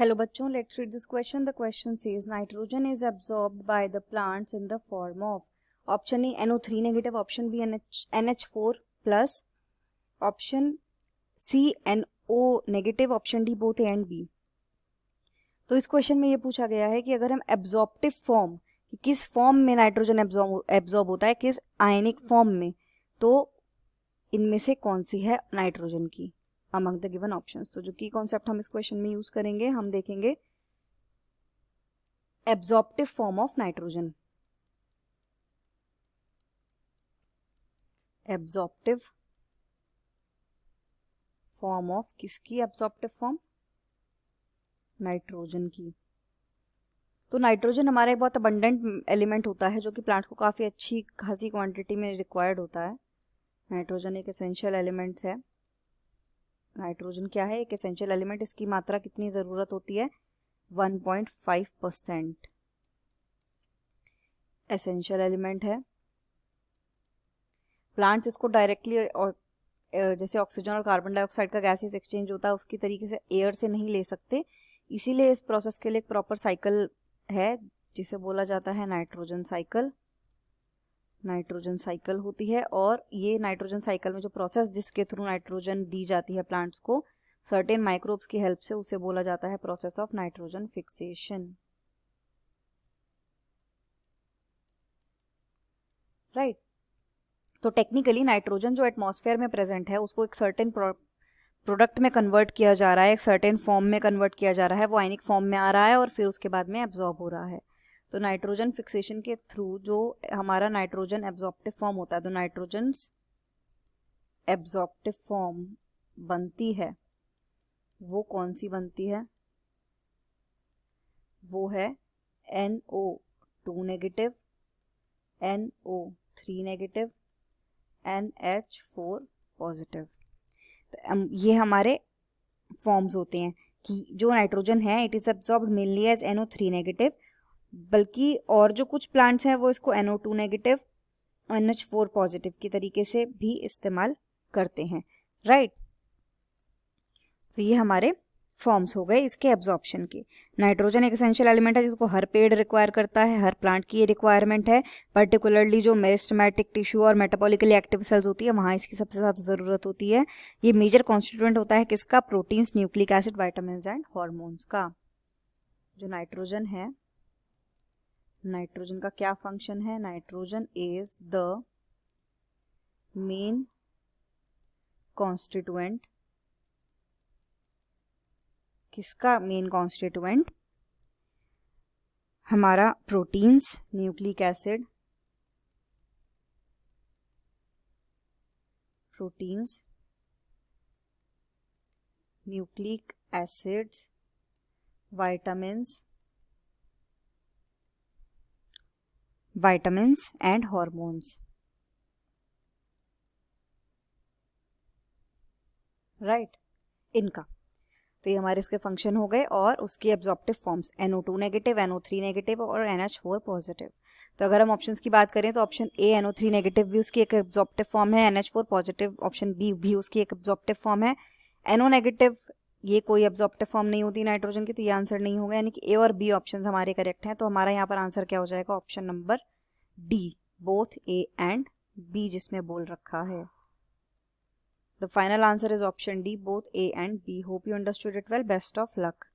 Hello बच्चों, let's read this question. The question says nitrogen is absorbed by the plants in the form of option A NO3 negative, option B NH4 plus, option C NO negative, option D both A and B. तो इस question में ये पूछा गया है कि अगर हम एब्जॉर्प्टिव फॉर्म, किस फॉर्म में नाइट्रोजन एब्जॉर्ब होता है, किस आयनिक फॉर्म में, तो इनमें से कौन सी है नाइट्रोजन की अमंग द गिवन ऑप्शंस. तो जो की कॉन्सेप्ट हम इस क्वेश्चन में यूज करेंगे, हम देखेंगे absorptive form of nitrogen. Absorptive form of किसकी? एब्जॉर्प्टिव फॉर्म नाइट्रोजन की. तो नाइट्रोजन हमारा एक बहुत अबंडेंट एलिमेंट होता है जो कि प्लांट्स को काफ़ी अच्छी खासी क्वांटिटी में रिक्वायर्ड होता है. नाइट्रोजन एक एसेंशियल एलिमेंट है. नाइट्रोजन क्या है? एक एसेंशियल एलिमेंट. इसकी मात्रा कितनी ज़रूरत होती है? 1.5% एसेंशियल एलिमेंट है. प्लांट्स इसको डायरेक्टली और जैसे ऑक्सीजन और कार्बन डाइऑक्साइड का गैसेस एक्सचेंज होता है उसकी तरीके से एयर से नहीं ले सकते. इसीलिए इस प्रोसेस के लिए एक प्रॉपर साइकिल है जिसे बोला जाता है नाइट्रोजन साइकिल. नाइट्रोजन साइकिल होती है. और ये नाइट्रोजन साइकिल में जो प्रोसेस जिसके थ्रू नाइट्रोजन दी जाती है प्लांट्स को सर्टेन माइक्रोब्स की हेल्प से, उसे बोला जाता है process of nitrogen fixation. Right. तो टेक्निकली नाइट्रोजन जो एटमॉस्फेयर में प्रेजेंट है उसको एक सर्टेन प्रोडक्ट में कन्वर्ट किया जा रहा है, एक सर्टेन फॉर्म में कन्वर्ट किया जा रहा है, वो आयनिक फॉर्म में आ रहा है और फिर उसके बाद में एब्जॉर्ब हो रहा है. तो नाइट्रोजन फिक्सेशन के थ्रू जो हमारा नाइट्रोजन एब्जॉर्प्टिव फॉर्म होता है, तो नाइट्रोजन एब्जॉर्प्टिव फॉर्म बनती है, वो कौन सी बनती है? वो है NO2 negative, NO3 negative, NH4 positive. तो ये हमारे फॉर्म्स होते हैं कि जो नाइट्रोजन है it is absorbed mainly as NO3 negative, बल्कि और जो कुछ प्लांट्स हैं वो इसको NO2 नेगेटिव, NH4 पॉजिटिव की तरीके से भी इस्तेमाल करते हैं. राइट. तो ये हमारे फॉर्म्स हो गए इसके एब्जॉर्प्शन के. नाइट्रोजन एक एसेंशियल एलिमेंट है जिसको हर पेड़ रिक्वायर करता है, हर प्लांट की ये रिक्वायरमेंट है. पर्टिकुलरली जो मेरिस्टेमेटिक टिश्यू और मेटाबॉलिकली एक्टिव सेल्स होती है वहाँ इसकी सबसे ज़्यादा ज़रूरत होती है. ये मेजर कॉन्स्टिट्यूएंट होता है किसका? Proteins, nucleic acid, vitamin and hormones का. जो नाइट्रोजन है, नाइट्रोजन का क्या फंक्शन है? Nitrogen is the main constituent. किसका मेन कॉन्स्टिट्यूएंट? हमारा proteins, nucleic acid, proteins, nucleic acids, vitamins and hormones. Right. इनका तो ये हमारे इसके फंक्शन हो गए. और उसकी absorptive forms NO2 negative, NO3 negative और NH4 पॉजिटिव. तो अगर हम ऑप्शंस की बात करें तो ऑप्शन ए NO3 नेगेटिव भी उसकी एक एब्जॉर्प्टिव फॉर्म है, NH4 पॉजिटिव ऑप्शन बी भी उसकी एक एब्जॉर्प्टिव फॉर्म है. NO नेगेटिव ये कोई एब्जॉर्प्टिव फॉर्म नहीं होती नाइट्रोजन की, तो ये आंसर नहीं होगा. यानी कि ए और बी ऑप्शन हमारे करेक्ट हैं. तो हमारा यहाँ पर आंसर क्या हो जाएगा? Option number D, both A and B जिसमें बोल रखा है. The final answer is option D, both A and B. Hope you understood it well. Best of luck.